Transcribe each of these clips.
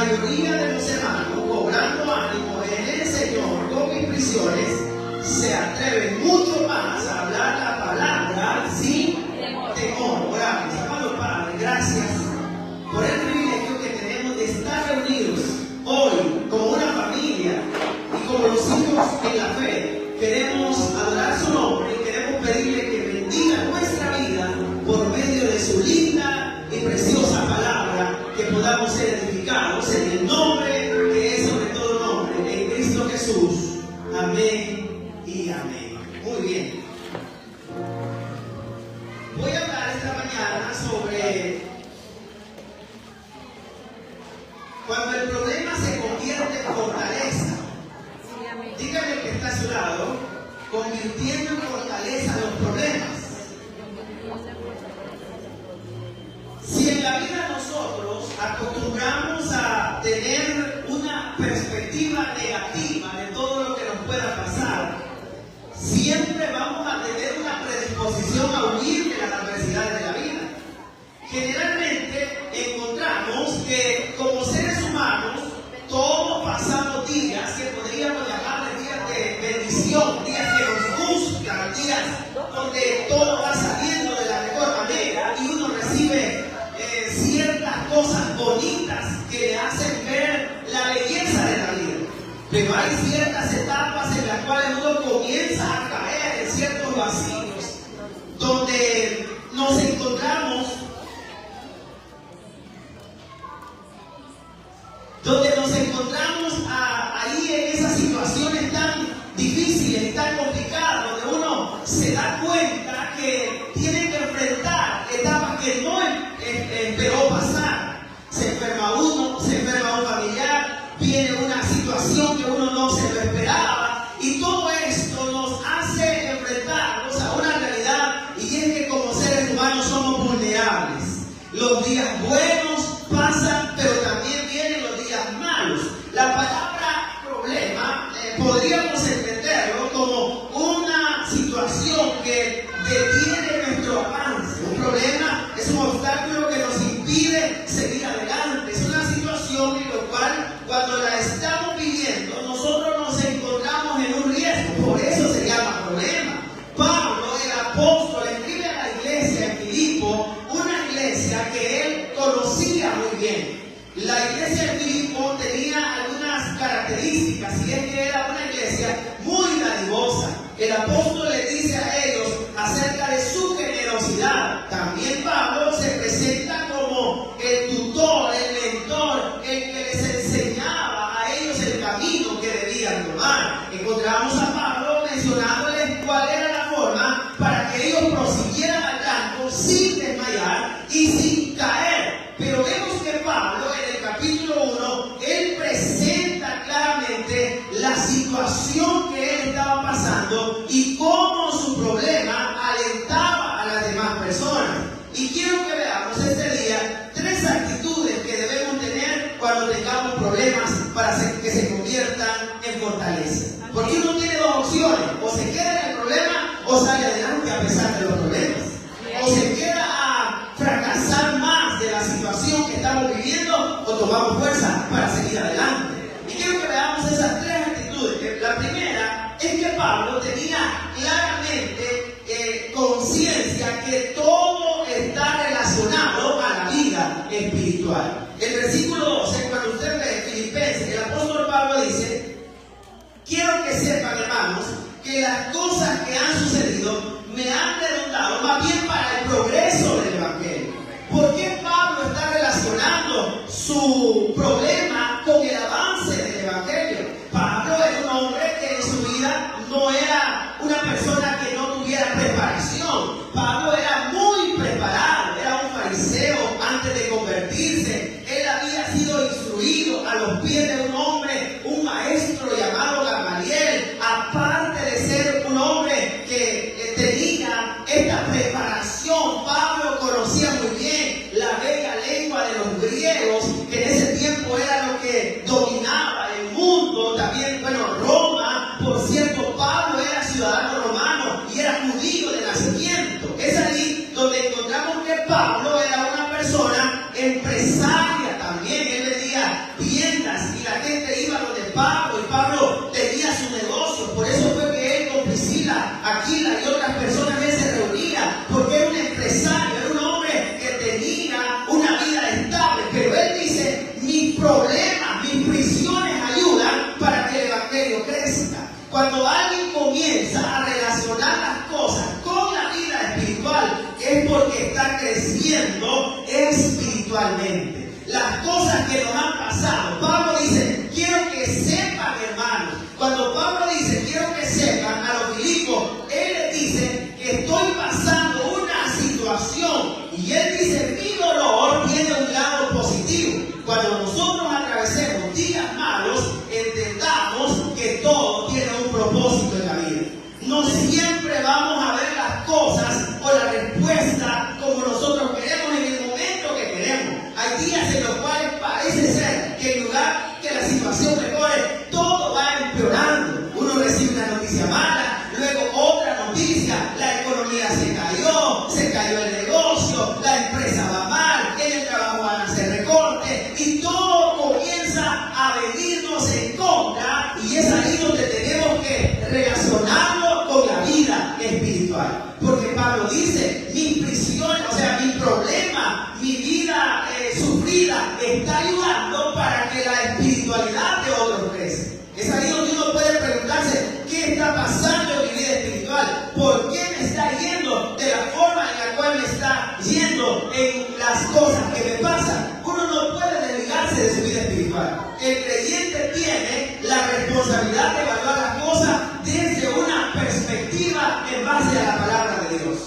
mayoría de los hermanos, cobrando ánimo en el Señor con mis prisiones, se atreven mucho más a hablar la palabra sin temor. Oramos. Amado Padre, gracias por el privilegio que tenemos de estar reunidos hoy como una familia y como los hijos en la fe. Queremos adorar su nombre y queremos pedirle que bendiga nuestra vida por medio de su linda y preciosa palabra, que podamos ser edificados en el nombre que es sobre todo nombre, en Cristo Jesús. Amén y amén. Muy bien. Voy a hablar esta mañana sobre cuando el problema se convierte en fortaleza. Dígale al que está a su lado, convirtiendo en fortaleza los problemas. Si en la vida nosotros acostumbramos a tener una perspectiva negativa de todo lo que nos pueda pasar, siempre vamos a tener una predisposición a huir de las adversidades de la vida. Generalmente encontramos que como seres humanos todos pasamos días que podríamos llamar de días de bendición, días que nos gustan, días donde todo va saliendo de la mejor manera y uno recibe ciertas cosas bonitas que le hacen ver la belleza de la vida. Pero hay ciertas etapas en las cuales uno comienza a caer en ciertos vacíos donde nos encontramos ahí en esas situaciones tan difíciles y tan complicadas, donde uno se da cuenta que tiene que enfrentar etapas que no esperó pasar. Se enferma uno, se enferma un familiar, viene una situación que uno no se lo esperaba, y todo esto nos hace enfrentarnos a una realidad, y es que como seres humanos somos vulnerables. Los días buenos pasan, pero también vienen los días malos. La palabra problema podríamos entenderlo como una situación que detiene nuestro avance. Un problema es un obstáculo que nos impide seguir adelante. Es una situación en la cual, cuando la estamos viviendo, nosotros nos encontramos en un riesgo. Por eso se llama problema. Pablo, el apóstol, escribe a la iglesia en Filipo, una iglesia que él conocía muy bien. La iglesia de Filipo tenía algunas características, y es que era una iglesia muy dadivosa. El apóstol le dice a ellos acerca de su generosidad. También Pablo se presenta como el tutor, el mentor, el que les enseñaba a ellos el camino que debían tomar. Encontramos a Pablo mencionándoles cuál era la forma para que ellos prosiguieran al blanco sin desmayar y sin caer. Pero vemos que Pablo en el capítulo 1, él presenta claramente la situación que él estaba pasando y cómo su problema alentaba a las demás personas. Y quiero que veamos este día 3 actitudes que debemos tener cuando tengamos problemas para que se conviertan en fortaleza. Porque uno tiene 2 opciones: o se queda en el problema o sale adelante a pesar de los problemas. O se queda a fracasar más de la situación que estamos viviendo, o tomamos fuerza para seguir adelante. Y quiero que veamos esas 3 actitudes. La primera es que Pablo tenía claramente conciencia que todo está relacionado a la vida espiritual. El versículo 12, cuando usted ve Filipenses, el apóstol Pablo dice: quiero que sepan, hermanos, que las cosas que han sucedido me han redundado más bien para el progreso del Evangelio. ¿Por qué Pablo está relacionando su problema con el avance del Evangelio? Pablo era un hombre que en su vida no era una persona que no tuviera preparación. Pablo era muy preparado, era un fariseo antes de convertirse. Él había sido instruido a los pies de un hombre, un maestro llamado Gamaliel. Aparte de ser un hombre que tenía esta preparación, Pablo conocía muy bien la bella lengua de los griegos, que en ese tiempo era lo que dominaba el mundo. También, Roma, por cierto, Pablo era ciudadano romano y era judío de nacimiento. Es ahí donde encontramos que Pablo era una persona empresaria también. Él venía bien Pablo, y Pablo tenía su negocio. Por eso fue que él con Priscila, Aquila y otras personas él se reunía, porque era un empresario, era un hombre que tenía una vida estable. Pero él dice, mis problemas, mis prisiones ayudan para que el evangelio crezca. Cuando alguien comienza a relacionar las cosas con la vida espiritual, es porque está creciendo espiritualmente. Las cosas que nos han pasado, Pablo dice, quiero que sepan, hermanos. Cuando Pablo dice, quiero que sepan a los Filipos, él les dice que estoy pasando una situación. Y él dice, mi dolor tiene un lado positivo. Cuando nosotros atravesemos días malos, entendamos que todo tiene un propósito en la vida. No siempre vamos a ver las cosas o la respuesta como nosotros queremos en el momento que queremos. Hay días en los cuales parece ser que en lugar que la situación mejore, todo va empeorando. Uno recibe una noticia mala, luego otra noticia, la economía se cayó el negocio, la empresa va mal, en el trabajo van a hacer recortes y todo comienza a venirnos en contra, y es ahí donde tenemos que relacionarlo con la vida espiritual. Porque Pablo dice, mis prisiones, o sea, mi problema, mi vida sufrida está ayudando para que la espiritualidad de otros crezca. Es ahí donde uno puede preguntarse, ¿qué está pasando en mi vida espiritual? ¿Por qué me está yendo de la forma en la cual me está yendo en las cosas que me pasan? Uno no puede desligarse de su vida espiritual. El creyente tiene la responsabilidad de evaluar las cosas desde una perspectiva en base a la palabra de Dios.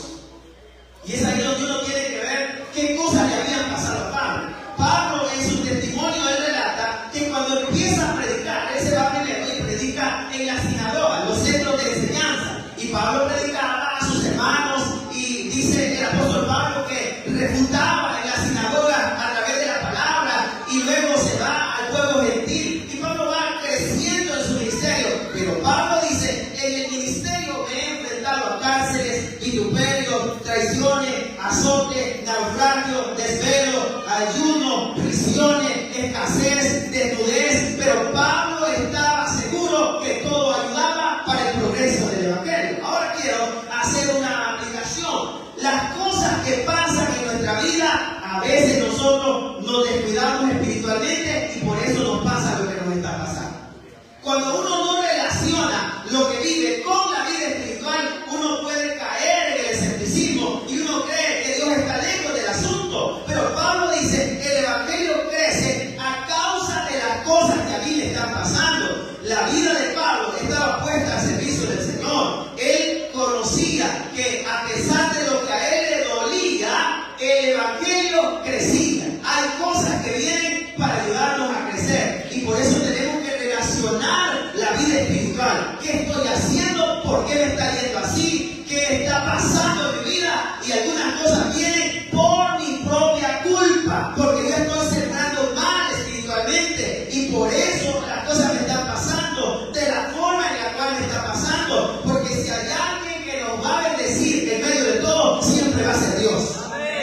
Y es ahí donde uno tiene que ver qué cosas le habían pasado a Pablo. Pablo en su testimonio él relata que cuando empieza a predicar, él se va primero y predica en la sinagoga, los centros de enseñanza. Y Pablo predicaba a sus hermanos, y dice el apóstol Pablo que refutaba en la sinagoga a través de la palabra, y luego se va al pueblo gentil. Y Pablo va creciendo en su ministerio. Pero Pablo dice, en el ministerio me he enfrentado a cárceles, vituperios, traiciones, azote, naufragio, desvelo, ayuno, prisiones, escasez, desnudez. Pero Pablo estaba seguro que todo ayudaba para el progreso del evangelio. Ahora quiero hacer una aplicación. Las cosas que pasan en nuestra vida, a veces nosotros nos descuidamos espiritualmente y por eso nos pasa lo que nos está pasando. Cuando uno no relaciona lo que vive con la vida espiritual, uno puede caer en el escepticismo y uno cree que Dios está lejos del asunto. Pero Pablo dice, el evangelio crece a causa de las cosas que a mí me están pasando. La vida de Pablo estaba puesta al servicio del Señor. Él conocía que a pesar de lo que a él le dolía, el evangelio crecía. Hay cosas que vienen para ayudarnos a crecer, y por eso tenemos que relacionar la vida espiritual. ¿Qué estoy haciendo? ¿Por qué me está yendo así? ¿Qué está pasando en mi vida? Y algunas cosas vienen por mi propia culpa, porque yo estoy sembrando mal espiritualmente, y por eso las cosas me están pasando de la forma en la cual me está pasando. Porque si hay alguien que nos va a bendecir en medio de todo, siempre va a ser Dios.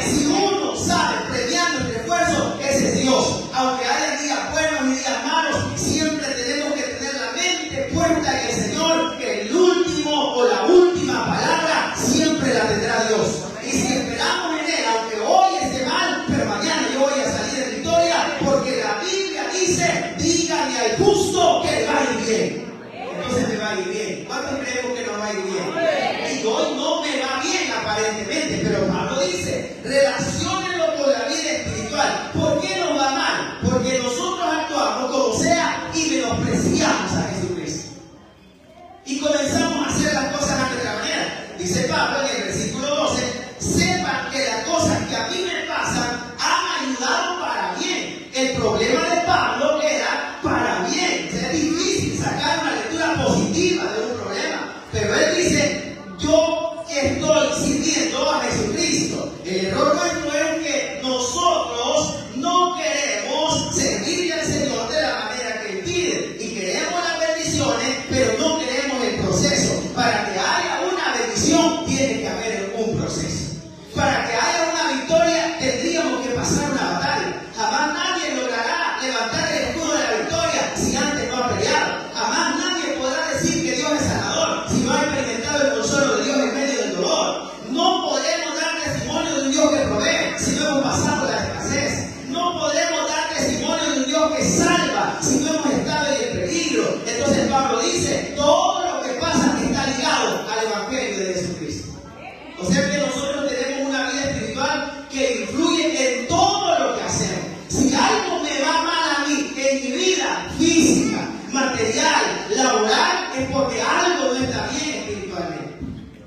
Si uno sabe premiar nuestro esfuerzo, ese es Dios. Aunque haya días buenos y días malos, siempre tenemos que tener la mente puesta en el Señor, que el último o la última palabra siempre la tendrá Dios. Y si esperamos en Él, aunque hoy esté mal, pero mañana yo voy a salir en victoria, porque la Biblia dice, díganle al justo que le va a ir bien. Entonces me va a ir bien. ¿Cuántos creemos que nos va a ir bien? Y hoy no me va bien aparentemente, pero Pablo dice, relaciónenlo con la vida espiritual. ¿Por qué nos va mal? Porque nosotros actuamos como sea y menospreciamos a Jesucristo. Y comenzamos a hacer las cosas a nuestra manera. Dice Pablo en el versículo 12, sepan que las cosas que a mí me pasan han ayudado para bien. El problema de Pablo era para bien. Es difícil sacar una lectura positiva de un problema, pero él dice, yo estoy sirviendo a Jesucristo. El error nuestro es que nosotros no queremos servirle al Señor de la manera que Él pide, y queremos las bendiciones, pero no queremos el proceso. Para que haya una bendición tiene que haber un proceso. Para que haya una victoria tendríamos que pasar una batalla. Jamás nadie logrará levantar el escudo de la victoria si antes no ha peleado. si no hemos estado en el peligro? Entonces Pablo dice, todo lo que pasa está ligado al Evangelio de Jesucristo. O sea que nosotros tenemos una vida espiritual que influye en todo lo que hacemos. Si algo me va mal a mí en mi vida física, material, laboral, es porque algo no está bien espiritualmente.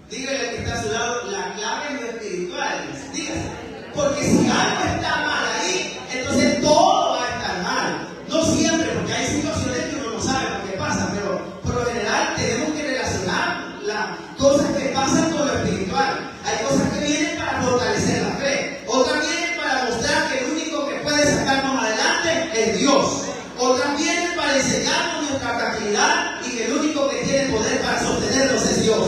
Dígale al que está a su lado, la clave es lo espiritual. Dígase. Porque si algo está mal ahí, entonces todo va a estar mal. No siempre, porque hay situaciones que uno no sabe por qué pasa, pero por lo general tenemos que relacionar las cosas que pasan con lo espiritual. Hay cosas que vienen para fortalecer la fe, otras vienen para mostrar que el único que puede sacarnos adelante es Dios. Otras vienen para enseñarnos nuestra fragilidad y que el único que tiene poder para sostenernos es Dios.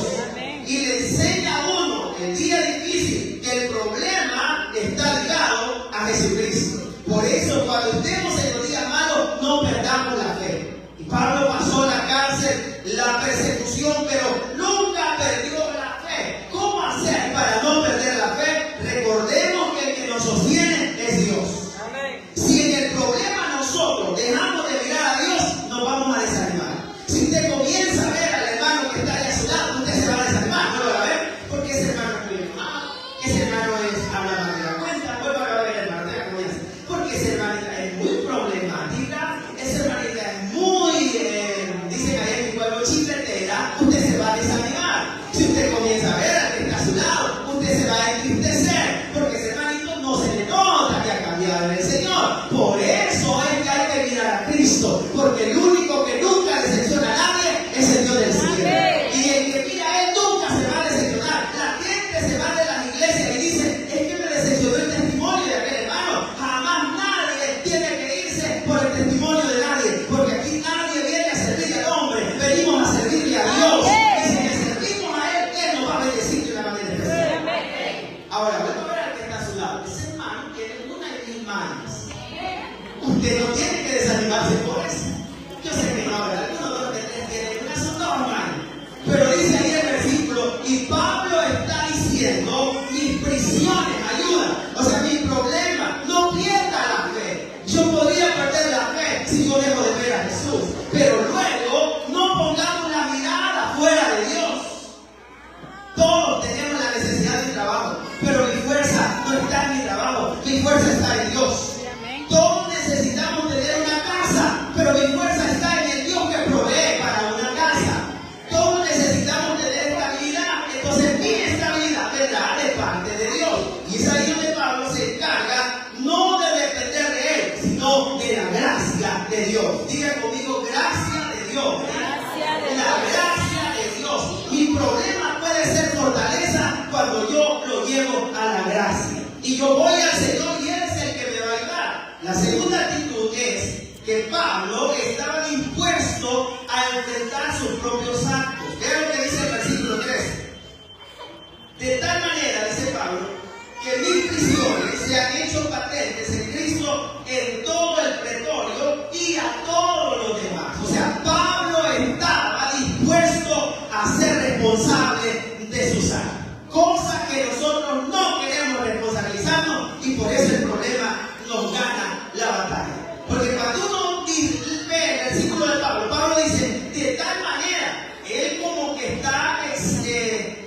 Y le enseña a uno el día difícil que el problema está ligado a Jesucristo. Por eso cuando estemos en los días malos no perdamos la fe. Y Pablo pasó la cárcel, la persecución, pero nunca perdió la fe. ¿Cómo hacer para no perder la fe? Recordemos que el que nos sostiene es Dios. Si en el problema nosotros dejamos de mirar a Dios, nos vamos a desanimar. Si usted comienza a ver al hermano que está ahí a su lado, usted se va a desanimar, no lo va a ver, porque ese hermano es muy mal, ese hermano habla más de la cuenta, vuelva a ver el hermano, porque esa hermanita es muy problemática, esa hermanita es muy, dicen ahí en mi pueblo, chifletera, usted se va a desanimar. Si usted comienza a ver al que está a su lado, usted se va a entristecer, porque ese hermanito no se le nota que ha cambiado en el Señor. Por eso es que hay que mirar a Cristo, porque el único que nunca decepciona a nadie es el Dios del cielo. Y el que mira a Él nunca se va a decepcionar. La gente se va de las iglesias y dice, es que me decepcionó el testimonio de aquel hermano. Jamás nadie tiene que irse por el testimonio de nadie, porque aquí nadie viene a servirle al hombre, venimos a servirle a Dios. Y si le servimos a Él, Él nos va a bendecir de una manera especial. Ahora, vuelvo a ver al que está a su lado. Ese hermano tiene una y mil manos. Usted no tiene que desanimarse por eso. Yo sé que no, ¿verdad? Algunos de los que tienen una son dos manos. Pero dice ahí el versículo, y Pablo está diciendo, mis prisiones ayudan. O sea, mi problema, no pierda la fe. Yo podría perder la fe si yo dejo de ver a Jesús. Pero luego, no pongamos la mirada fuera de Dios. Todos tenemos la necesidad de trabajo, pero mi fuerza no está en mi trabajo, mi fuerza está en Dios. Todos necesitamos tener una casa, pero mi fuerza está en el Dios que provee para una casa. Todos necesitamos tener estabilidad, entonces mi estabilidad vendrá de parte de Dios. Y es ahí donde Pablo se encarga no de depender de Él, sino de la gracia de Dios. Diga conmigo, gracia de Dios. La gracia de Dios. Mi problema puede ser fortaleza cuando yo lo llevo a la gracia. Y yo voy al Señor y Él es el que me va a ayudar. La segunda actitud es que Pablo estaba dispuesto a enfrentar sus propios actos. Vean lo que dice el versículo 13. De tal manera, dice Pablo, que mis prisiones se han hecho patentes en Cristo en todo el pretorio y a todos los demás. O sea, Pablo estaba dispuesto a ser responsable de sus actos. Cosa que nosotros no queremos responsabilizarnos y por eso el problema nos gana la batalla. Porque cuando uno ve el versículo de Pablo, Pablo dice, de tal manera, él como que está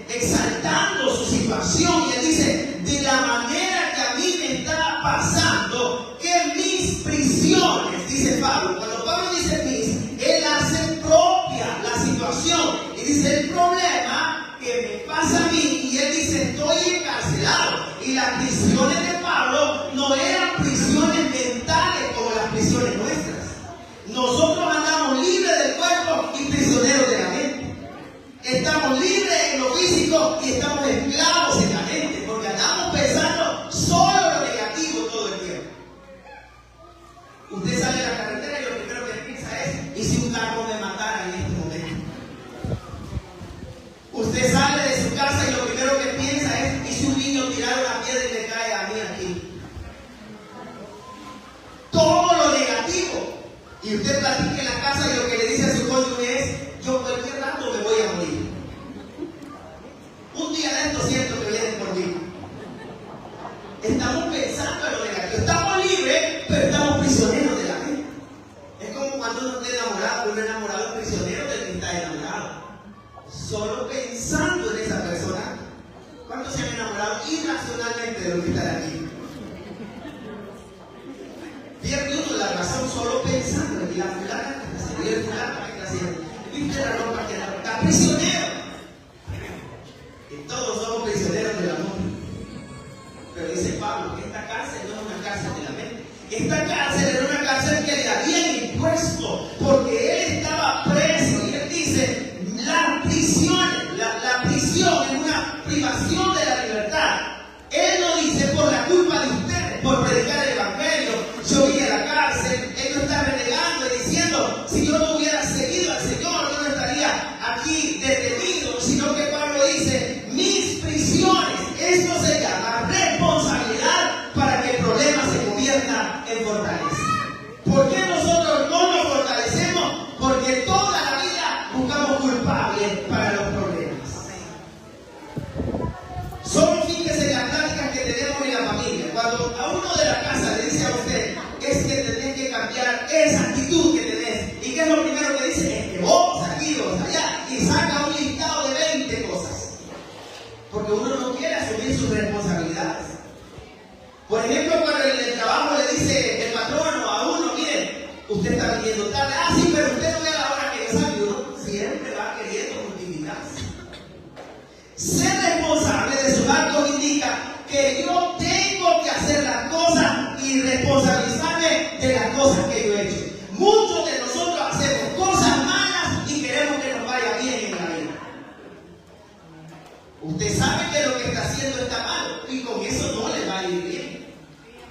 exaltando su situación y él dice, de la manera que a mí me está pasando, que mis prisiones, dice Pablo. Cuando Pablo dice mis, él hace propia la situación y dice el problema que me pasa a mí, y él dice estoy encarcelado. Y las prisiones de Pablo no eran prisiones mentales como las prisiones nuestras. Nosotros andamos libres del cuerpo y prisioneros de la mente. Estamos libres en lo físico y estamos esclavos en la mente, porque andamos pensando solo lo negativo todo el tiempo. Usted sale a la carretera y lo primero que piensa es, ¿y si un carro me matara en este momento? Usted sale de su casa y lo primero que piensa es, ¿y si un niño tirara una piedra y me cae a mí aquí? Todo lo negativo. Y usted platica en la casa y lo que le dice a su cónyuge es, yo cualquier rato me voy a morir. Un día de esto siento que vienen por mí. Estamos pensando en lo negativo. Estamos libres, pero estamos prisioneros de la mente. Es como solo pensando en esa persona. ¿Cuántos se han enamorado irracionalmente de lo que está aquí? Pierde uno la razón solo pensando en la fulana que se vio el fulano que está haciendo. ¿Viste la ropa que está prisionero? Y todos somos prisioneros del amor. Pero dice Pablo que esta cárcel no es una cárcel de la mente. Esta cárcel era una cárcel que le habían impuesto porque él estaba preso. Y él dice, las prisiones, la prisión es una privación de la libertad. Él no dice por la culpa de ustedes, por predicar el evangelio. Yo vine a la cárcel. Él no está renegando y diciendo, si yo no hubiera seguido al Señor, yo no estaría aquí detenido. Sino que Pablo dice, mis prisiones, esto se llama responsabilidad para que el problema se convierta en fortaleza. ¿Por qué nosotros no nos fortalecemos? Porque toda la vida buscamos culpables para los problemas. Solo fíjese en las pláticas que tenemos en la familia. Cuando a uno de la casa le dice a usted, es que tenés que cambiar esa actitud que tenés. ¿Y qué es lo primero que dice? Es que vos aquí, vos allá. Y saca un listado de 20 cosas. Porque uno no quiere asumir sus responsabilidades. Por ejemplo, cuando en el trabajo le dice el patrono a uno, mire, usted está viniendo tarde. Ah, sí, pero usted no ve a la hora que yo salgo. Uno siempre va queriendo justificarse. Ser responsable de sus actos indica que yo tengo que hacer las cosas y responsabilizarme de las cosas que yo he hecho. Muchos de nosotros hacemos cosas malas y queremos que nos vaya bien en la vida. Usted sabe que lo que está haciendo está mal y con eso no le va a ir bien.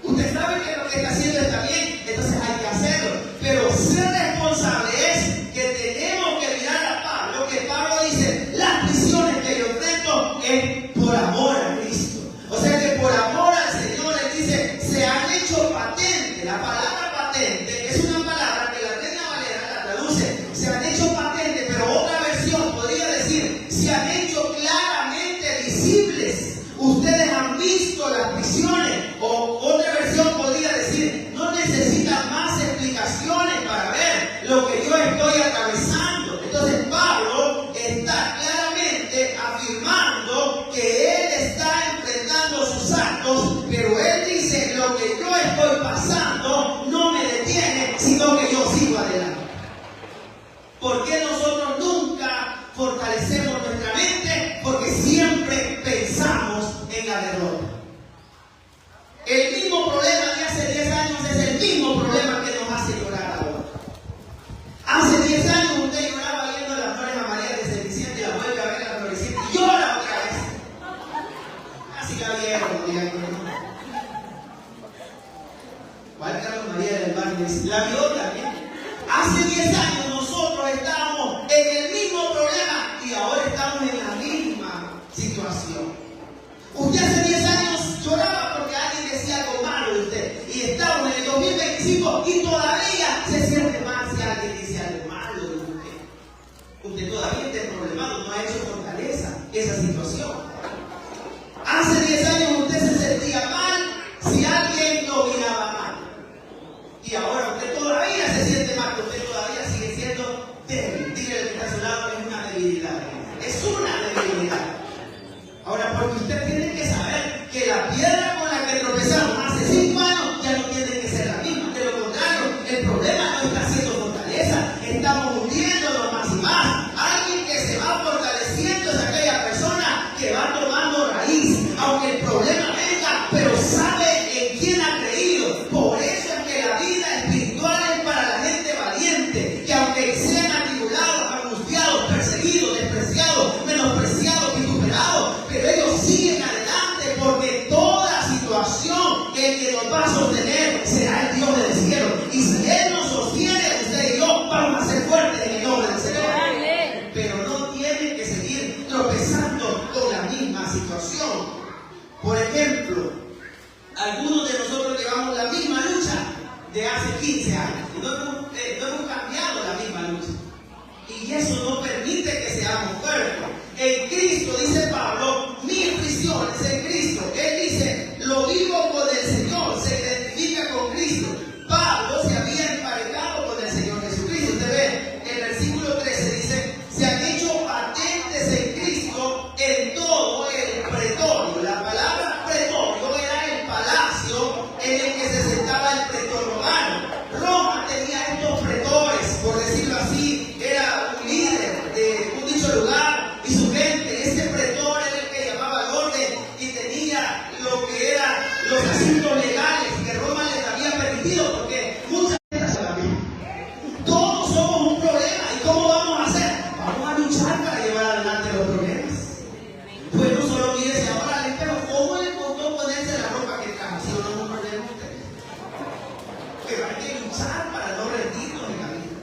Usted sabe que lo que está haciendo está bien, entonces hay que hacerlo. Pero ser responsable es que tenemos que mirar a Pablo, que Pablo dice, las prisiones que yo enfrento es por amor a Cristo. O sea que por amor al Señor, él dice, se han hecho patente. La palabra patente es una palabra que la Reina Valera la traduce, se han hecho patente, pero otra versión podría decir, se han hecho claramente visibles. Ustedes han visto las prisiones, o otra versión podría decir, no necesitan más explicaciones para ver lo que yo estoy atravesando. Entonces Pablo está claramente afirmando que él está enfrentando sus actos, pero él dice, lo que yo estoy pasando no me detiene, sino que yo sigo adelante. ¿Por qué nosotros nunca fortalecemos nuestra mente? Porque siempre pensamos en la derrota. El mismo problema de hace 10 años es el mismo problema que nos hace llorar ahora. Hace 10 años usted lloraba viendo las flores amarillas de Cenicienta y la vuelve a ver la florecienta y llora otra vez. Así la vieron, digan que no. ¿Cuál Carlos María del Barrio? La vio también. Hace 10 años nosotros estábamos en el mismo problema y ahora estamos en la misma situación. Usted hace 10 años lloraba porque alguien decía algo malo de usted y estamos en el 2025 y todavía se siente mal si alguien dice algo malo de usted. Usted todavía está problemado, no ha hecho fortaleza esa situación. Hace 10 años usted se sentía mal si alguien lo miraba mal. Y ahora usted todavía se siente mal, usted todavía sigue siendo débil. Dígale que está a su lado, es una debilidad. Es una debilidad. Ahora, porque usted tiene que saber que la piedra con la que tropezamos hace 5 años ya no tiene que ser la misma. De lo contrario, el problema no está haciendo fortaleza, estamos hundiéndonos más y más. Alguien que se va fortaleciendo es aquella persona que va tomando raíz, aunque el problema venga, pero sabe en quién ha creído. Por eso es que la vida espiritual es para la gente valiente, que aunque sean atribulados, angustiados, perseguidos, despreciados, menospreciados, vituperados, pero ellos siguen adelante porque toda situación el que nos va a sostener será el Dios del cielo. Y si Él nos sostiene, usted y yo vamos a ser fuertes en el nombre del Señor. Pero no tienen que seguir tropezando con la misma situación. Por ejemplo, algunos de nosotros llevamos la misma lucha de hace 15 años y no hemos cambiado la misma lucha. Y eso no permite que seamos fuertes. En Cristo, dice Pablo, mis prisiones en Cristo. Él dice, lo vivo con el Señor, se identifica con Cristo. Pablo se había emparejado con el Señor Jesucristo. Usted ve, el versículo 13 dice, se han hecho patentes esforzar para no rendirnos en la vida.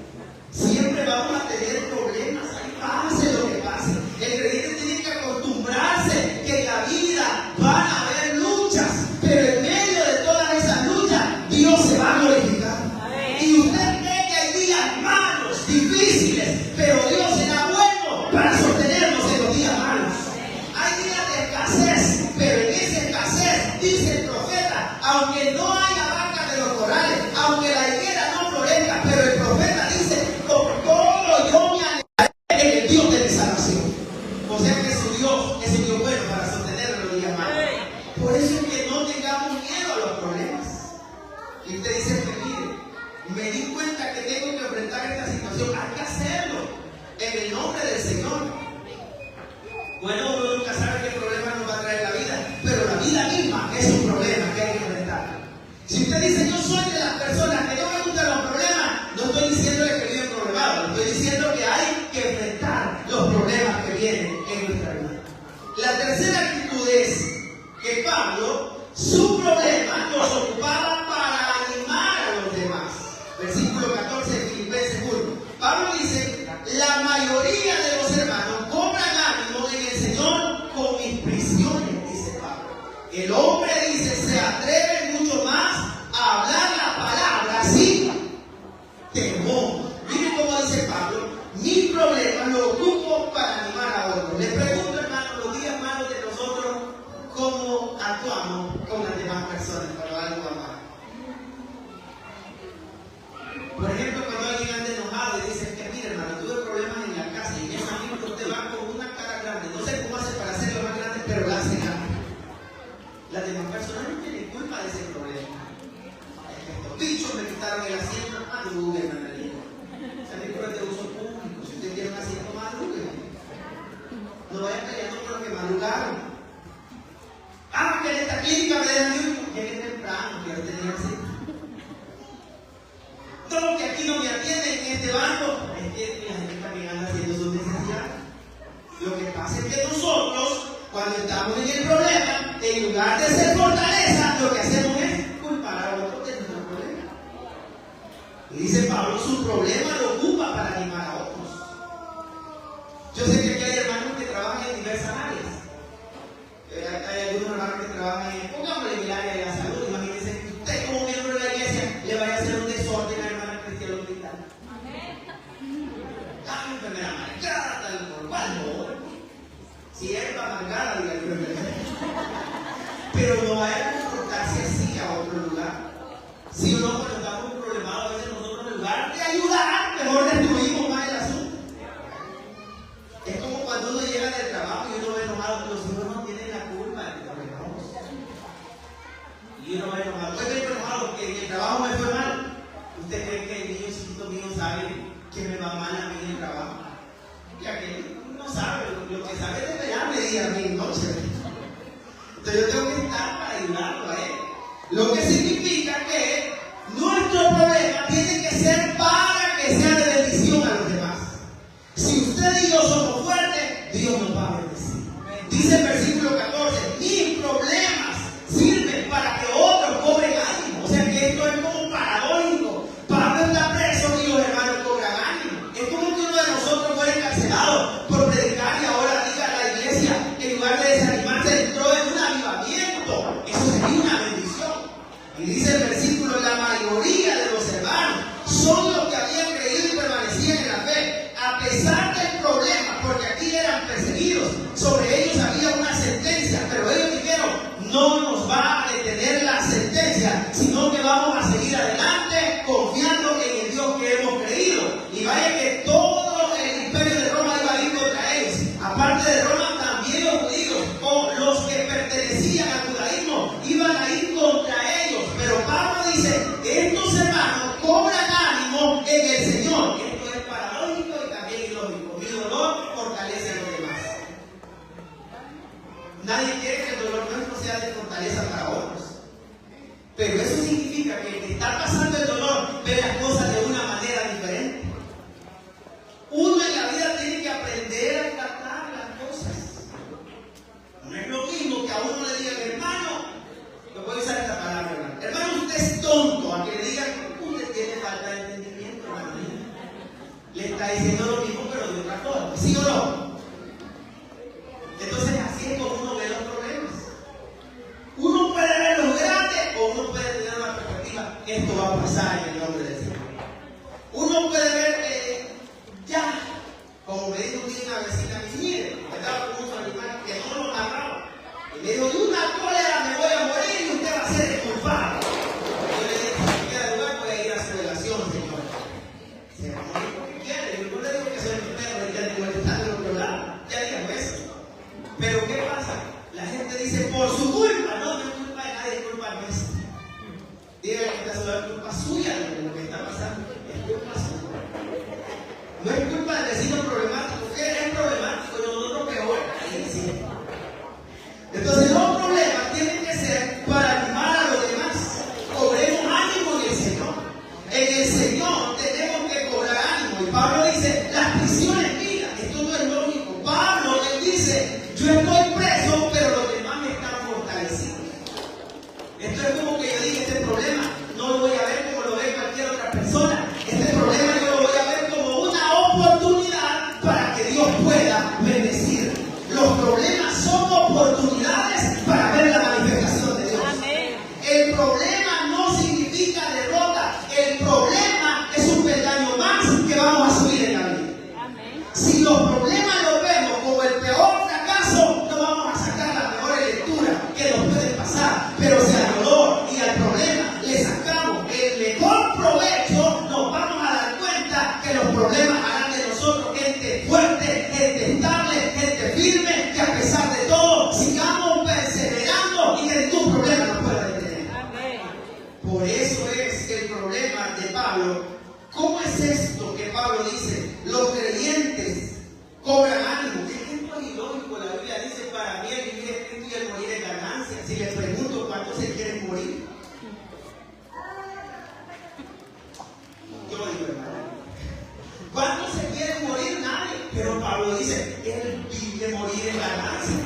Siempre vamos a tener problemas, pase lo que pase. El creyente tiene que acostumbrarse que en la vida van a haber luchas, pero en medio de todas esas luchas, Dios se va a glorificar. Y usted cree que hay días malos, difíciles, pero Dios será bueno para sostenernos en los días malos. Hay días de escasez, pero en esa escasez, dice el profeta, aunque no haya vacas de los corrales, aunque la higuera no florezca, pero el profeta dice, por todo yo me alegraré en el Dios de mi salvación. O sea que su Dios es un Dios bueno para sostener en los días malos. Por eso es que no tengamos miedo a los problemas. Y usted dice, mire, me di cuenta que tengo que enfrentar esta situación, hay que hacerlo en el nombre del Señor. Bueno, uno nunca sabe qué problema nos va a traer la vida, pero la vida misma es un problema que hay que enfrentar. Si usted dice, yo soy de las personas que no me gustan los problemas, no estoy diciendo que viven problemas, estoy diciendo que hay que enfrentar los problemas que vienen en nuestra vida. La tercera actitud es que Pablo, su problema los ocupaba para animar a los demás. Versículo 14 de Filipenses 1. Pablo dice, la mayoría de los hermanos cobran ánimo en el Señor con mis prisiones, dice Pablo. El hombre dice, se atreve mucho más a hablar la palabra sin temor. Miren cómo dice Pablo, mis problemas los ocupo para animar a otros. Les pregunto, hermano, los días malos de nosotros, ¿cómo actuamos con las demás personas cuando algo va mal? Por ejemplo, cuando alguien anda enojado y dice, que mire, hermano, tuve problemas en la casa y ese amigo usted va con una cara grande, no sé cómo hace para hacerlo más grande, pero la hace grande. Las demás personas no tienen culpa de ese problema. Estos bichos me quitaron el asiento, madrugue, hermanito. Ese amigo es de uso público, si usted quiere un asiento, madrugue. No vaya peleando por lo que madrugaron. Ah, que en esta clínica me dejan ir, llegue temprano, quiero tener asiento. Todo que aquí no me atienden en este banco, es que la gente también anda haciendo sus necesidades. Lo que pasa es que nosotros, cuando estamos en el problema, en lugar de ser fortaleza, lo que hacemos es culpar a otros de nuestro problema. Y dice Pablo, su problema lo ocupa para animar a otros. Yo sé que aquí hay hermanos que trabajan en diversas áreas. Hay algunos hermanos que trabajan pongámosle en el área de la salud. Imagínense que usted como miembro de la iglesia le vaya a hacer un desorden a la hermana Cristiana al hospital. La enfermera amargada, tal por cual, no. Si es amargada, diga el enfermera. Pero no vaya a comportarse así a otro lugar. Si uno cuando estamos problemados, a veces nosotros en lugar de ayudar, mejor destruimos más el asunto. Es como cuando uno llega del trabajo y uno ve enojado, los hijos no tienen la culpa de que trabajamos. Y uno va enojado. Yo vengo enojado porque en el trabajo me fue mal. ¿Usted cree que el niño chiquito mío sabe que me va mal a mí en el trabajo? Ya que no sabe, lo que sabe es pelearme día a mí, noche. Entonces yo tengo que estar para ayudarlo a él. Lo que significa que nuestro problema tiene que ser para que sea de bendición a los demás. Si usted y yo somos fuertes, Dios nos va a bendecir. Dice el versículo 14, mis problemas sirven para que otros cobren ánimo. O sea que esto es como paradójico. Pablo está preso y los hermanos cobran ánimo. Es como que uno de nosotros fuera encarcelado por predicar y ahora diga a la iglesia, en lugar de desanimarse, entró en un avivamiento. Eso sería una bendición. Y dice el versículo, la mayoría de los hermanos son los que habían creído y permanecían en la fe, a pesar del problema, porque aquí eran perseguidos. Sobre ellos había una sentencia, pero ellos dijeron, no nos va a detener la sentencia, sino que vamos a seguir adelante confiando en el Dios que hemos creído. Y vaya que todo el imperio de Roma iba a ir contra ellos. Aparte de Roma, también los judíos o los que pertenecían al judaísmo iban a ir contra ellos. Pero Pablo dice, estos hermanos cobran ánimo en el Señor. Esto es paradójico y también ilógico. Mi dolor fortalece a los demás. Nadie quiere que el dolor nuestro sea de fortaleza para otros. Pero eso significa que el que está pasando el dolor ve las cosas de una manera diferente. Uno en la vida tiene que aprender a tratar las cosas. No es lo mismo que a uno le digan, hermano, yo voy a usar esta palabra, hermano, usted es tonto, a que le digan, usted tiene falta está diciendo lo mismo, pero de otra forma. ¿Sí o no? Entonces, así es como uno ve los problemas. Uno puede verlos grandes o uno puede tener una perspectiva. Esto va a pasar en el nombre del Señor. Uno puede ver, ya, como me dijo un día una vecina, mire, estaba con un familiar que no lo agarraba. Y me dijo, de una cólera me voy a morir y usted va a ser el culpable. Yo le dije, si me queda lugar, voy a ir a su relación, señor. Se va a morir porque quiere. Yo no le digo que soy mi perro y que le está del otro lado. Ya digo eso. Pero ¿qué pasa? La gente dice, por su culpa. No, no es culpa de nadie, es culpa nuestra. Dígale que esta es culpa suya de lo que está pasando. Es culpa suya. No es culpa del vecino problemático, que es problemático, y nosotros peor. Ahí sí. Entonces los problemas tienen que ser para animar a los demás. Cobremos ánimo en el Señor. En el Señor tenemos que cobrar ánimo. Y Pablo dice, las prisiones mías, esto no es lógico. Pablo él dice, yo estoy preso, pero los demás me están fortalecidos. Esto es como que yo dije, este problema no lo voy a ver como lo ve cualquier otra persona. Este problema yo lo voy a ver como una oportunidad para que Dios pueda bendecir. Los problemas son oportunidades para ver la manifestación de Dios. Amén. El problema no significa derrota. El problema es un peldaño más que vamos a subir en la vida. Amén. Si los problemas los vemos como el peor fracaso, no vamos a sacar la mejor lectura que nos puede pasar. Pero si al dolor y al problema le sacamos el mejor provecho, nos vamos a dar cuenta que los problemas harán de nosotros gente fuerte, gente estable, gente firme, que a pesar de todo sigamos perseverando y que ningún problema nos pueda detener. Amén. Por eso es el problema de Pablo. ¿Cómo es esto que Pablo dice? Los creyentes cobran ánimo. Esto es ilógico. La Biblia dice, para mí el vivir es Cristo y el morir es ganancia. Si les pregunto cuántos se quieren morir, yo digo, hermano, ¿cuántos se quieren morir? Nadie. Pero Pablo dice, el vivir morir es ganancia.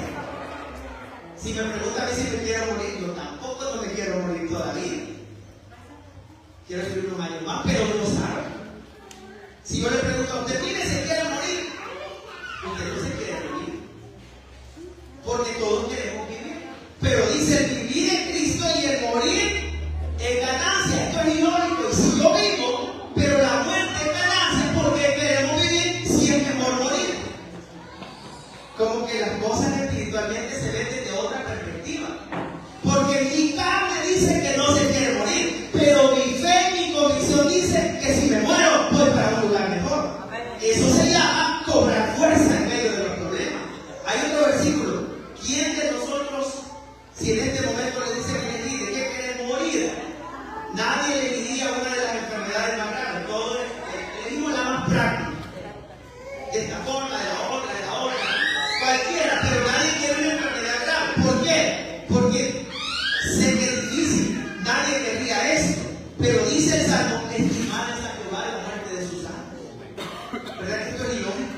Si me preguntan a mí si me quiero morir, yo tampoco no me quiero morir todavía. Quiero vivir unos años más, pero no lo sabe. Si yo le pregunto a usted, mire, ¿se quiere morir? Usted no se quiere morir. Porque todos queremos vivir. Pero dice, el vivir en Cristo y el morir es ganancia. Esto es ilógico. Y si yo vivo, pero la muerte es ganancia, porque queremos vivir, si es mejor morir. Como que las cosas espiritualmente se ven desde otra perspectiva. Porque mi carne dice que no se quiere morir, pero mi fe y mi convicción dice que si me muero, voy para un lugar mejor. Eso se llama cobrar fuerza en medio de los problemas. Hay otro versículo. ¿Quién de nosotros, si en este momento le dice que le dice que quiere morir, nadie le diría una de las enfermedades más graves? Todos elegimos la más práctica. De esta forma, de la otra, cualquiera, pero nadie quiere una enfermedad grave. ¿Por qué? Porque sé que es difícil, nadie querría esto, pero dice el Salmo, estimar es a Jehová la muerte de sus santos. ¿Verdad que esto es ilógico?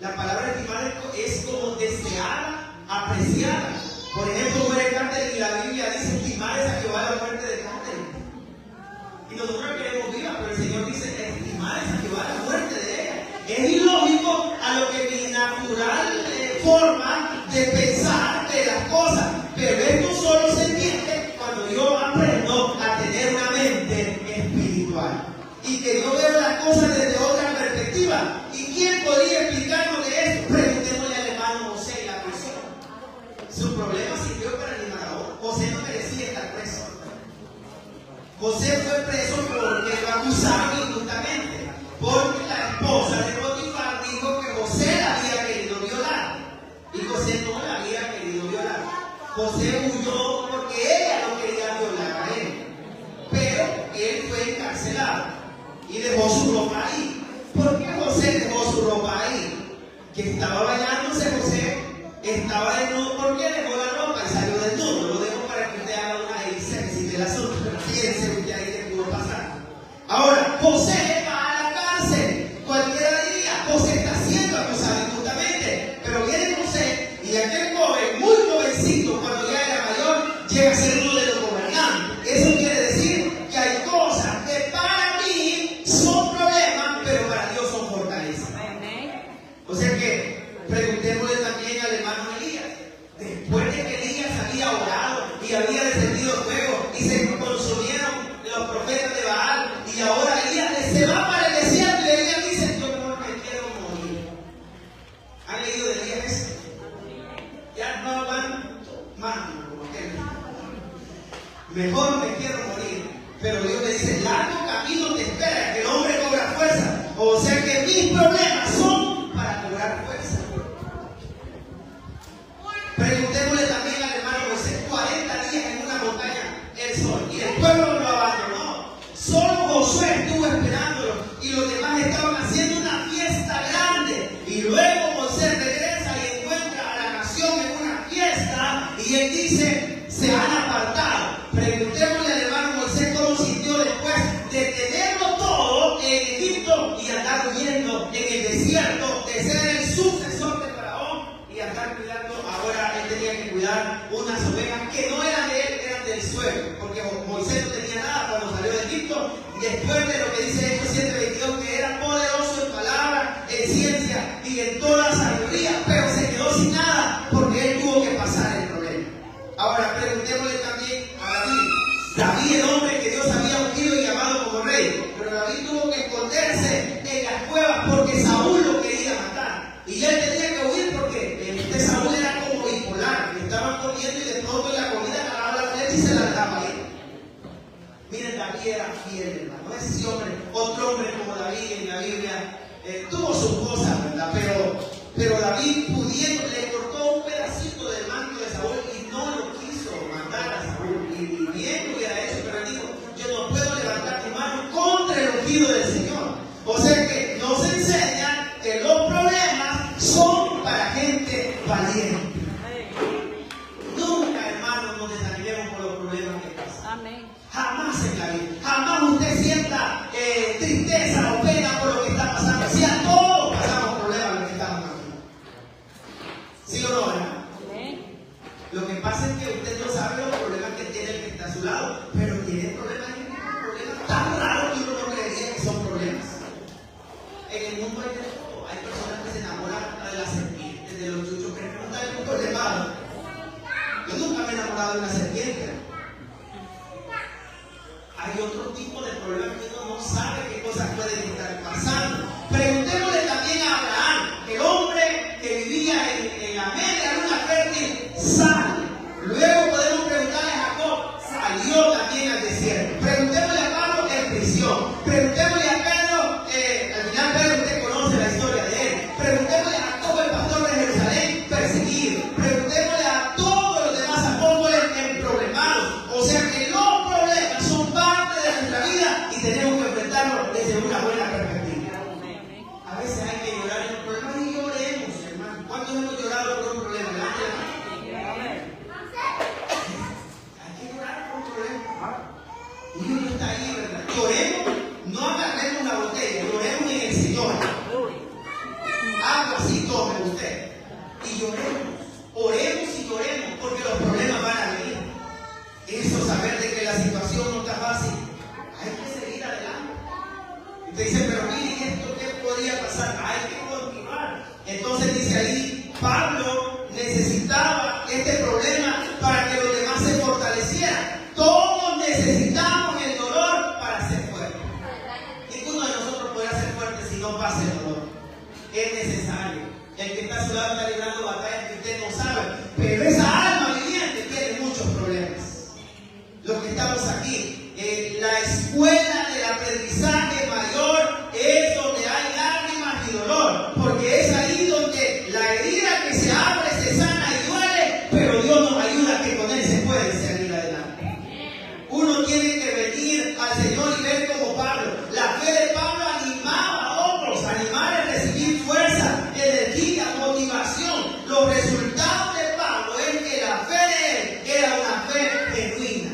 La palabra estimar es como deseada, apreciada. Por ejemplo, muere Catherine y la Biblia dice, estimar es a Jehová la muerte de Catherine. Y nosotros queremos viva, pero el Señor dice, estimar es a Jehová la muerte de ella. Es ilógico a lo que mi natural forma de pensar de las cosas, pero esto solo se entiende cuando yo aprendo a tener una mente espiritual y que yo veo las cosas desde otra perspectiva. ¿Y quién podría explicarnos de esto? Preguntémosle al hermano José y la prisión. Su problema sirvió para animar a otro. José no merecía estar preso. José fue preso porque lo acusaron injustamente, porque la esposa de Potifar dijo que José la había querido violar y José no la había querido violar. José huyó porque ella no quería violar a él, pero él fue encarcelado y dejó su ropa ahí. ¿Por qué José dejó su ropa ahí? Que estaba bañándose José, estaba desnudo. ¿Por qué dejó la ropa y salió desnudo? Lo dejo para que usted haga una exégesis del asunto, pero fíjense usted ahí que pudo pasar. Ahora, José va a la cárcel. Cualquiera diría, José está siendo acusado injustamente, pero viene José y aquel joven, muy jovencito, cuando ya era mayor, llega a ser uno de los gobernantes. Eso quiere decir que hay cosas que para mí son problemas, pero para Dios son se va para el desierto y Elías dice, yo mejor me quiero morir. ¿Han leído de Elías ese? Ya no aguanto más, como aquel. Mejor me quiero morir. Pero Dios le dice, largo camino te espera, que el hombre cobra fuerza. O sea que mis problemas son para cobrar fuerza. Preguntémosle también al hermano Moisés, 40 días en una montaña, el sol, y el pueblo lo abandonó. Solo Josué estuvo esperándolo y los demás estaban haciendo una fiesta grande. Y luego Moisés regresa y encuentra a la nación en una fiesta y él dice, se han apartado. Preguntémosle al hermano Moisés cómo sintió después de tenerlo todo en Egipto y andar huyendo en el desierto, de ser el sucesor de Faraón y andar cuidando. Ahora él tenía que cuidar unas ovejas que no eran de él, eran del suelo, porque Moisés no tenía nada cuando salió de Egipto. Después de lo que dice Hechos 7:22, que era poderoso en palabra, en ciencia y en toda sabiduría, pero se quedó sin nada porque él tuvo que pasar el problema. Ahora preguntémosle también a David. David, el hombre que Dios había ungido y llamado como rey, pero David tuvo que esconderse en las cuevas porque Saúl lo quería matar. Y él tenía que huir porque Saúl era como bipolar, que estaban comiendo y de pronto en la comida agarraba la flecha y se la daba ahí. Miren, David era fiel, hermano. Ese hombre, otro hombre como David en la Biblia, tuvo sus cosas, ¿verdad? Pero David pudiendo, le cortó un pedacito del manto de Saúl y no lo quiso mandar a Saúl. Y bien lo hubiera hecho, pero él dijo, yo no puedo levantar mi mano contra el ungido del Señor. O sea que nos enseñan que los problemas son para gente valiente. Nunca, hermanos, nos desanimemos por los problemas que pasan. Amén. Jamás en la vida. Jamás usted sienta tristeza o pena por lo que está pasando. Si a todos pasamos problemas los que estamos aquí. ¿Sí o no, hermano? Amén. Lo que pasa es que usted no sabe los problemas que tiene el que está a su lado, pero tiene problemas tan raros que uno no creería que son problemas. En el mundo hay de todo. Hay personas que se enamoran de las serpientes, de los chuchos, pero no están en un problema. Yo nunca me he enamorado de una serpiente. Hay otro tipo de problemas que uno no sabe qué cosas pueden estar pasando. Preguntémosle también a Abraham, el hombre que vivía en la media luna fértil, sale. Luego podemos preguntarle a Jacob, salió también al desierto. Preguntémosle a Pablo en prisión. Preguntémosle a Pedro, al final Pedro usted conoce la historia de él. Preguntémosle a Jacob, el pastor de Jerusalén, perseguido. Preguntémosle a todos los demás apóstoles problemados. O sea que los problemas son parte de nuestra vida y tenemos que enfrentarlos desde una buena perspectiva. A veces hay que llorar en los problemas y lloremos, hermano. ¿Cuántos hemos llorado por un problema? Hay que llorar por un problema. Y uno está ahí, ¿verdad? Lloremos, no agarremos una botella, lloremos en el Señor. Algo así tome usted. Y lloremos, oremos y lloremos, porque los problemas van a venir. Eso, saber de que la situación no está fácil, hay que seguir adelante. Usted dice, pero mire, ¿esto qué podría pasar? Hay que continuar. Entonces dice ahí, Pablo necesitaba este problema para que los demás se fortalecieran. Todos necesitamos el dolor para ser fuertes. Ninguno de nosotros podrá ser fuerte si no pasa el dolor. Es necesario. El que está a su lado está librando batallas que usted no sabe, pero esa alma viviente tiene muchos problemas. Los que estamos aquí, la escuela del aprendizaje mayor es donde hay lágrimas y dolor, porque es ahí donde la herida que se abre se sana y duele, pero Dios nos ayuda a que con él se puede seguir adelante. Uno tiene que venir al Señor y ver como Pablo. La fe de Pablo animaba a otros, animar a recibir fuerza, energía, motivación. Los resultados de Pablo es que la fe de él era una fe genuina.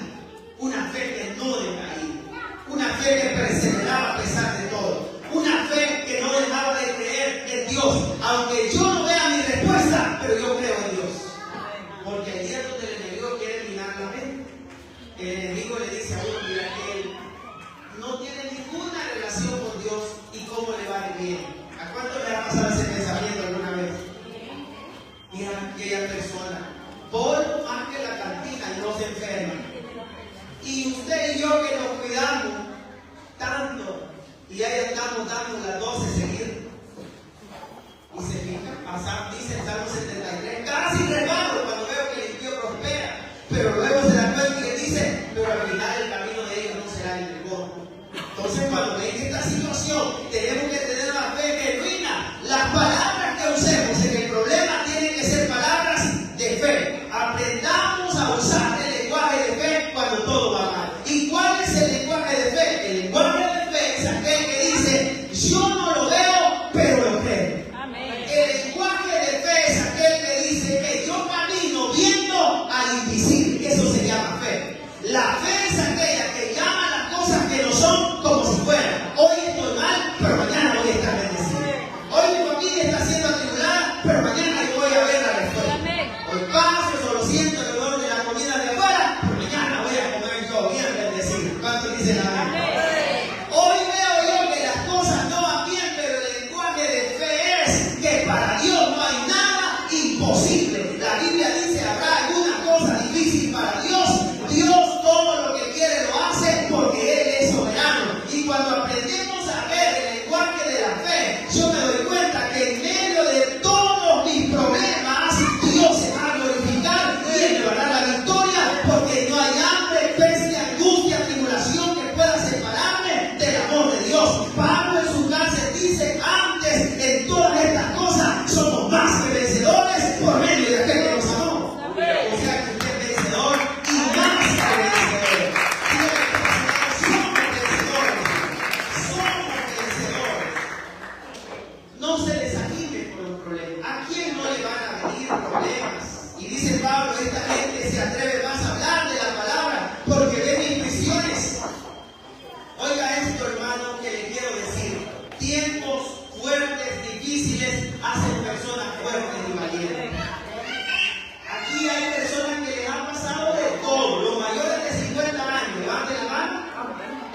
Una fe que no decaía, una fe que perseveraba a pesar de todo, una fe que no dejaba de creer en Dios, aunque yo no vea mi respuesta, pero yo creo en Dios. Porque el día donde el enemigo quiere minar la mente, el enemigo le dice a uno, mira que él no tiene ninguna relación con Dios y cómo le va a ir bien. ¿A cuánto le ha pasado ese pensamiento alguna vez? Mira aquella persona, por más que la cantina y no se enferma. Y usted y yo que nos cuidamos tanto, y hay estamos dando las 12 seguidas. Y se fija, pasar, dice el Salmo 73, casi resbalo cuando veo que el impío prospera, pero luego se da cuenta que dice, pero al final el camino de ellos no será el mejor. Entonces, cuando ven esta situación, tenemos que tener una fe genuina. Las palabras que usemos en el problema tienen que ser palabras de fe. Aprendamos a usar el lenguaje de fe cuando todo va mal. ¿Y cuál es el lenguaje de fe? El lenguaje de fe es aquel que dice, yo no lo veo, pero lo creo. El lenguaje de fe es aquel que dice que yo camino viendo al invisible. Eso se llama fe. La fe es aquella que llama las cosas que no son como si fueran. Hoy estoy mal, pero mañana voy a estar bendecido. Hoy mi familia está siendo atribulada, pero mañana yo voy a ver la respuesta. Hoy paso, solo siento el olor de la comida de afuera, pero mañana voy a comer yo bien bendecido. ¿Cuánto dicen amén? Hoy veo yo que las cosas no van bien, pero el lenguaje de fe es que para Dios no hay nada imposible. La Biblia dice, habrá alguna cosa difícil para Dios. Dios todo lo que quiere lo hace porque Él es soberano. Y cuando aprendemos a ver el lenguaje de la fe, yo me doy cuenta que en medio de todos mis problemas, Dios se va a glorificar y Él me va a dar la victoria, porque no hay hambre, peste, angustia, tribulación que pueda separarme del amor de Dios. Pablo en su cárcel dice, antes en todas estas cosas somos más que vencedores por medio de aquel que nos amó. O sea que usted es vencedor y más que vencedor. Somos vencedores. Somos vencedores. No se desanime por los problemas. ¿A quién no le van a venir problemas? Y dice Pablo, esta gente se atreve más a hablar de la palabra porque ve mis prisiones. Oiga esto, hermano, que le quiero decir. Tiempos fuertes, difíciles, hacen personas fuertes y valientes. Aquí hay personas que les han pasado de todo. Los mayores de 50 años, levanten la mano.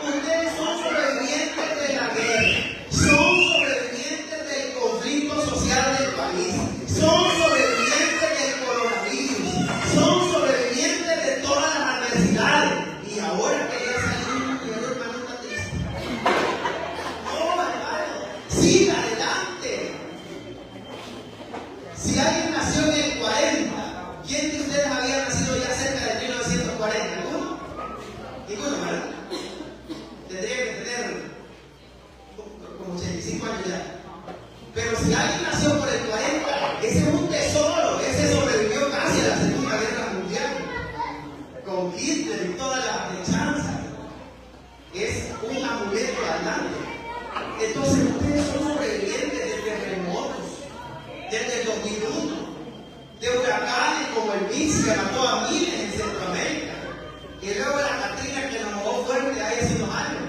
Ustedes son sobrevivientes de la guerra. Son sobrevivientes del conflicto social del país. Son sobrevivientes del coronavirus. Son sobrevivientes de todas las adversidades. Y ahora quería salir un hermano está triste. No, hermano. Siga adelante. Si alguien nació en el 40, ¿quién de ustedes había nacido ya cerca de 1940? ¿Ninguno? Ninguno, ¿verdad? Tendría que tener como 85 años ya. Pero si alguien nació por el 40, ese es un tesoro. Ese sobrevivió casi a la Segunda Guerra Mundial. Con Hitler y todas las acechanzas. Es un amuleto andante. Entonces ustedes son sobrevivientes de terremotos. Desde el 2001. De huracanes como el Mitch que mató a miles en Centroamérica. Y luego la Katrina que nos mojó fuerte ahí hace unos años.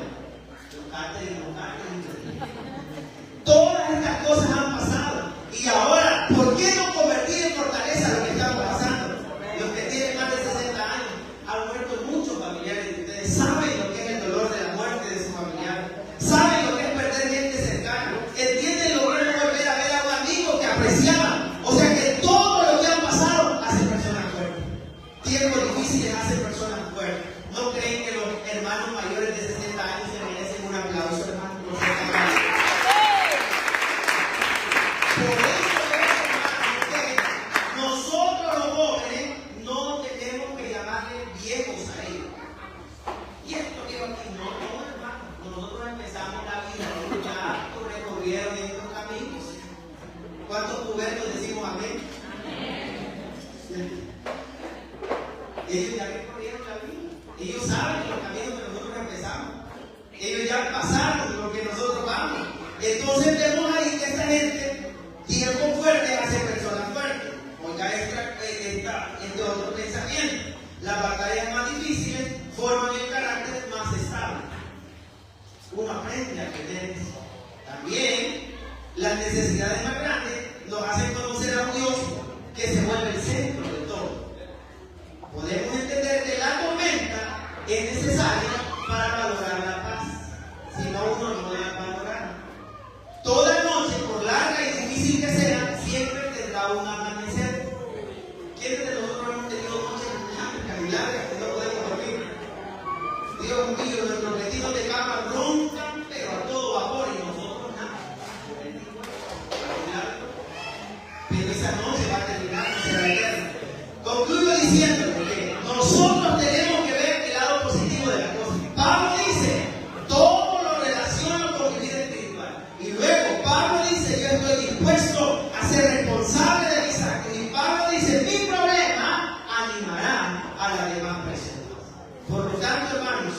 Todas estas cosas han pasado. Y ahora, ¿por qué no convertir en fortaleza lo que estamos pasando? Los que tienen más de 60 años han muerto muchos familiares de ustedes. Saben lo que es el dolor de la muerte de su familiar. Saben lo que es perder gente cercana. Entienden lo que es no volver a ver a un amigo que apreciaban. O sea que todo lo que han pasado hace personas fuertes. Tiempos difíciles hacen personas fuertes. ¿No creen que los hermanos mayores de 60 años se merecen un aplauso, hermano? Por eso es, hermano, que nosotros los jóvenes no tenemos que llamarle viejos a ellos. Y esto que aquí no, hermano. Nosotros empezamos la vida, ya recorrieron estos caminos. ¿Cuántos pubertos decimos amén? Ellos ya recorrieron la vida. Ellos saben los caminos que nosotros empezamos. Ellos ya pasaron lo que nosotros vamos. Entonces vemos ahí que esta gente, tiempo fuerte hace personas fuertes. Oiga, este otro pensamiento. Las batallas más difíciles forman el carácter más estable. Uno aprende a aprender eso. También las necesidades más grandes nos hacen conocer a un Dios que se vuelve el centro de todo. Podemos entender que la tormenta es necesaria para valorar la paz. Si no, uno no va a valorar. Toda noche, por larga y difícil que sea, siempre tendrá un amanecer. ¿Quiénes de nosotros hemos tenido noches largas que no podemos dormir? Dios mío, nuestros vecinos de cama roncan, pero a todo vapor, y nosotros dispuesto a ser responsable de mis actos. Y Pablo dice, mi problema animará a la demás personas. Por lo tanto, hermanos,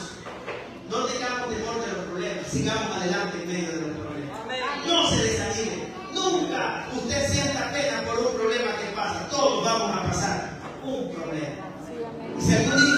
no tengamos temor de los problemas, sigamos adelante en medio de los problemas. No se desanime. Nunca usted sienta pena por un problema que pasa. Todos vamos a pasar un problema. Y si algún día